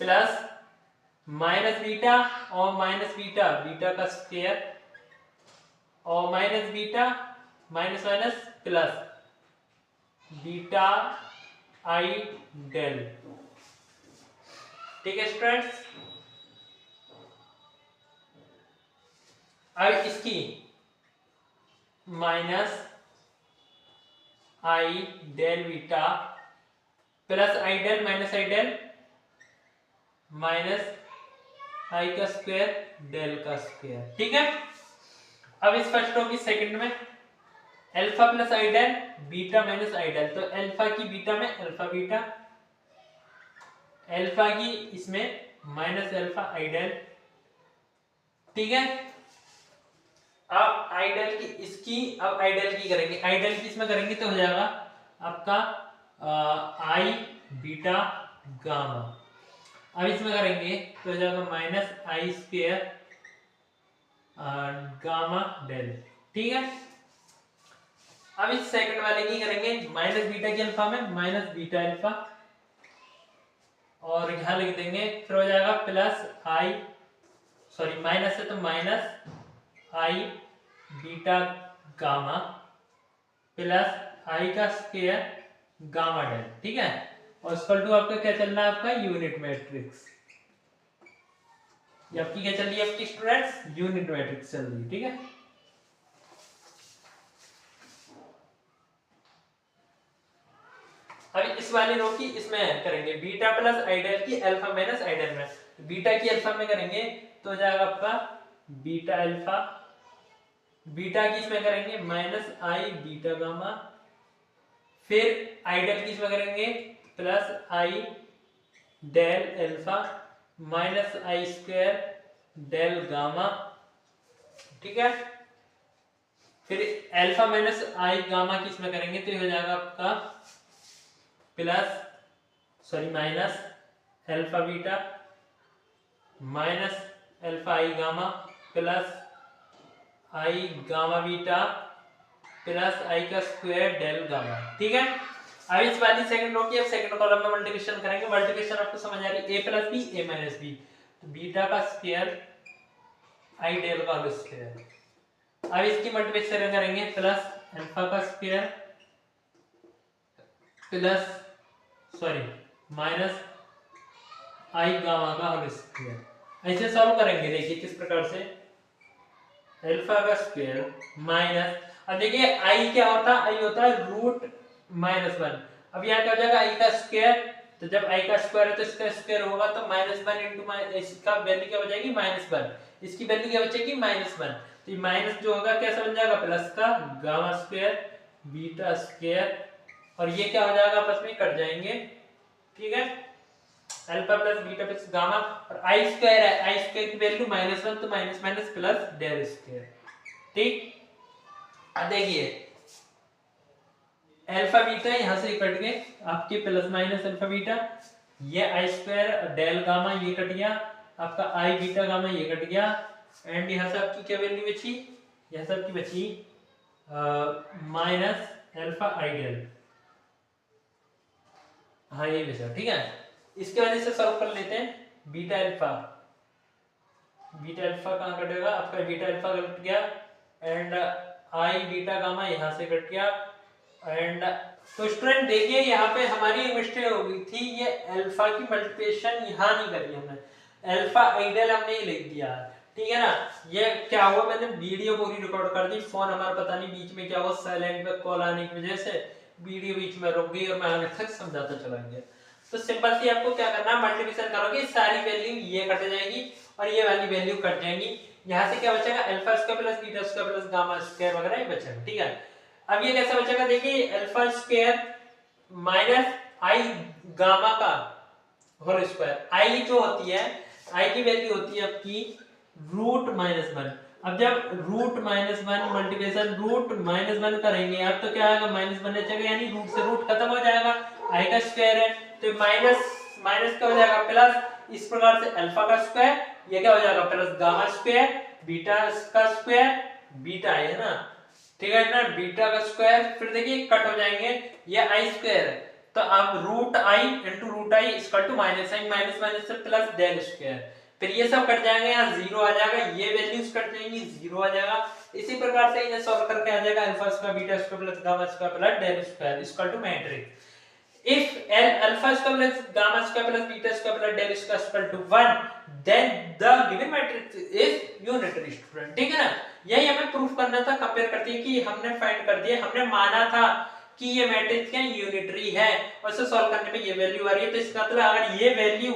प्लस माइनस बीटा और माइनस बीटा बीटा का स्क्वायर और minus beta minus minus plus beta i del. ठीक है स्टूडेंट्स, अब इसकी minus i del beta plus i del minus i del minus i का स्क्वायर डेल का स्क्वायर। ठीक है, अब इस फर्स्ट रो की सेकंड में alpha plus i del beta minus i del, तो अल्फा की बीटा में अल्फा बीटा, अल्फा की इसमें माइनस अल्फा आई डेल। ठीक है, अब आई डेल की इसकी, अब आई डेल की करेंगे, आई डेल की इसमें करेंगे तो हो जाएगा आपका आई बीटा गामा, अब इसमें करेंगे तो हो जाएगा माइनस आई स्क्वायर गामा डेल। ठीक है, अब इस सेकंड वाले की करेंगे माइनस बीटा की अल्फा में माइनस बीटा अल्फा और यहां लिख देंगे, फिर हो जाएगा प्लस आई, सॉरी माइनस है तो minus I beta gamma plus i का स्क्वायर गामा डेल। ठीक है, और इक्वल टू आपका क्या चल रहा है, आपका यूनिट मैट्रिक्स, ये आपकी क्या चल रही है आपकी स्टूडेंट्स, यूनिट मैट्रिक्स चल रही है। ठीक है, अभी इस वाली रो की इसमें करेंगे बीटा प्लस आई डेल की अल्फा माइनस आई डेल में, बीटा की अल्फा में करेंगे तो हो जाएगा आपका बीटा अल्फा, बीटा की इसमें करेंगे माइनस आई बीटा गामा, फिर आई डेल की इसमें करेंगे plus i del alpha minus I square del gamma. ठीक है, फिर अल्फा माइनस आई गामा की इसमें करेंगे तो हो जाएगा आपका plus, sorry minus alpha beta minus alpha i gamma plus i gamma beta plus i का स्क्वायर डेल गामा। ठीक है, अब इस वाली सेकंड रो की अब सेकंड कॉलम में मल्टीप्लिकेशन करेंगे, मल्टीप्लिकेशन आपको समझ आ रही है, a plus B a minus B, तो बीटा का स्क्वायर आई डेल का स्क्वायर, अब इसकी मल्टीप्लिकेशन करेंगे प्लस अल्फा का square plus, sorry minus i gamma का होल स्क्वायर। ऐसे सॉल्व करेंगे, देखिए किस प्रकार से, अल्फा का स्क्वायर माइनस, अब देखिए आई क्या होता है, आई होता है रूट माइनस वन, अब यहाँ क्या हो जाएगा आई का स्क्वायर, तो जब आई का स्क्वायर है तो इसका स्क्वायर होगा तो माइनस वन इंटू इसका वैल्यू क्या हो जाएगी माइनस वन, इसकी वैल्यू क्या बचेगी माइनस वन, तो ये माइनस जो होगा कैसा बन जाएगा, प्लस का गामा स्क्वायर बीटा स्क्वायर, और ये क्या हो जाएगा, आपस में कट जाएंगे, ठीक है। Alpha plus beta plus gamma, और आई स्क्वायर है, आई स्क्वायर की वैल्यू -1, तो minus minus plus del square, ठीक। अब देखिए अल्फा बीटा यहां से कट गए आपके, प्लस माइनस अल्फा बीटा, ये आई स्क्वायर डेल गामा ये कट गया आपका, आई बीटा गामा ये कट गया, एंड यहां से आपकी क्या वैल्यू बची, यहां से आपकी बची माइनस अल्फा आई डेल, हाँ ये बचा, ठीक है। इसके वजह से सॉल्व कर लेते हैं, बीटा अल्फा कहाँ कटेगा आपका, बीटा अल्फा कट गया, एंड आई बीटा गामा यहां से कट गया, एंड तो स्टूडेंट देखिए यहाँ पे हमारी मिस्टेक हो गई थी, ये अल्फा की मल्टीप्लिकेशन यहाँ नहीं करी हमने, अल्फा आइडियल हमने ही लिख दिया, ठीक है ना। ये क्या हुआ, मैंने वीडियो पूरी रिकॉर्ड कर दी, फोन हमारा पता नहीं बीच में क्या हुआ, साइलेंट पे कॉल आने की वजह से वीडियो बीच में रुक गई और मैं आगे तक समझाता चला गया। तो सिंपल सी आपको क्या करना है, मल्टीप्लिकेशन करोगे सारी वैल्यू ये कट जाएगी और ये वाली वैल्यू कट जाएंगी, यहाँ से क्या बचेगा, alpha square plus beta square plus gamma square वगैरह ये बचेगा, ठीक है। अब ये कैसे बचेगा, देखिए alpha square minus i gamma का होल स्क्वायर, आई जो होती है, आई की वैल्यू होती है आपकी √-1। अब जब √-1 मल्टीप्लिकेशन √-1 करेंगे आप, तो क्या आएगा, -1 बचेगा, यानी रूट से रूट खत्म हो जाएगा, आई का स्क्वायर है तो माइनस माइनस क्या हो जाएगा प्लस, इस प्रकार से अल्फा का स्क्वायर ये क्या हो जाएगा प्लस गामा स्क्वायर, बीटा का स्क्वायर, बीटा है ना, ठीक है ना, बीटा का स्क्वायर, फिर देखिए कट हो जाएंगे, ये आई स्क्वायर है तो अब √i * √i = minus sign, minus minus से प्लस डेल स्क्वायर, फिर ये सब कट जाएंगे, यहाँ 0 आ जाएगा, ये वैल्यूज कट जाएंगी, 0 आ जाएगा। इसी प्रकार से इन्हें सॉल्व करके आ जाएगा alpha square beta square plus gamma square plus del square = matrix if alpha square plus gamma square plus beta square plus del square = 1, then the given matrix is unitary, student, ठीक है ना। यही हमें proof करना था, compare करते हैं कि हमने फाइंड कर दिया, हमने माना था कि ये मैट्रिक्स क्या यूनिटरी है, और इसे सॉल्व करने पे ये वैल्यू आ रही है, तो इसका मतलब अगर ये value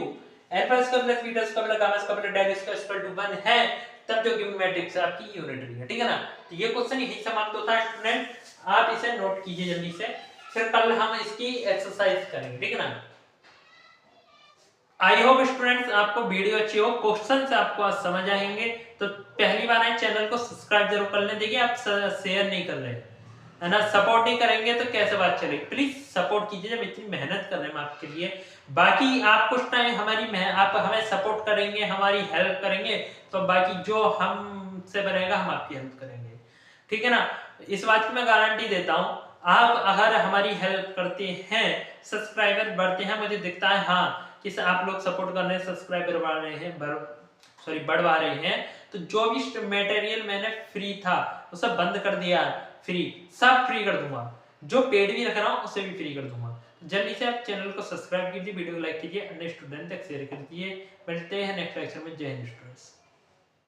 alpha square plus beta square plus gamma square plus del square = 1 है, तब जो गिवन मैट्रिक्स आपकी यूनिटरी है, ठीक है ना। तो ये क्वेश्चन यही समाप्त होता है स्टूडेंट, आप इसे नोट कीजिए जल्दी से, फिर कल हम इसकी एक्सरसाइज करेंगे, ठीक है ना। आई होप स्टूडेंट्स आपको वीडियो अच्छी हो, क्वेश्चंस आपको आज समझ आएंगे, तो पहली बार आए चैनल को सब्सक्राइब जरूर कर लें। देखिए आप शेयर नहीं कर रहे है ना, सपोर्ट नहीं करेंगे तो कैसे बात चलेगी, प्लीज सपोर्ट कीजिए जब इतनी मेहनत कर रहे हैं हम आपके लिए। बाकी आप कुछ टाइम आप हमें सपोर्ट करेंगे, हमारी हेल्प करेंगे, तो बाकी जो हमसे बनेगा हम आपकी हेल्प करेंगे, ठीक है ना। इस बात की मैं गारंटी देता हूँ, आप अगर हमारी हेल्प करते हैं, सब्सक्राइबर बढ़ते हैं, मुझे दिखता है हाँ कि आप लोग सपोर्ट कर रहे हैं, सब्सक्राइबर बढ़ रहे हैं, बढ़वा रहे हैं, तो जो भी मटेरियल मैंने फ्री था वो सब बंद कर दिया, फ्री सब फ्री कर दूंगा, जो पेड भी रख रहा हूँ उसे भी फ्री कर दूंगा। जल्दी से आप चैनल को सब्सक्राइब कीजिए, वीडियो को लाइक कीजिए, अन्य स्टूडेंट तक शेयर कर दीजिए। मिलते हैं नेक्स्ट लेक्चर में। जय हिंद स्टूडेंट्स।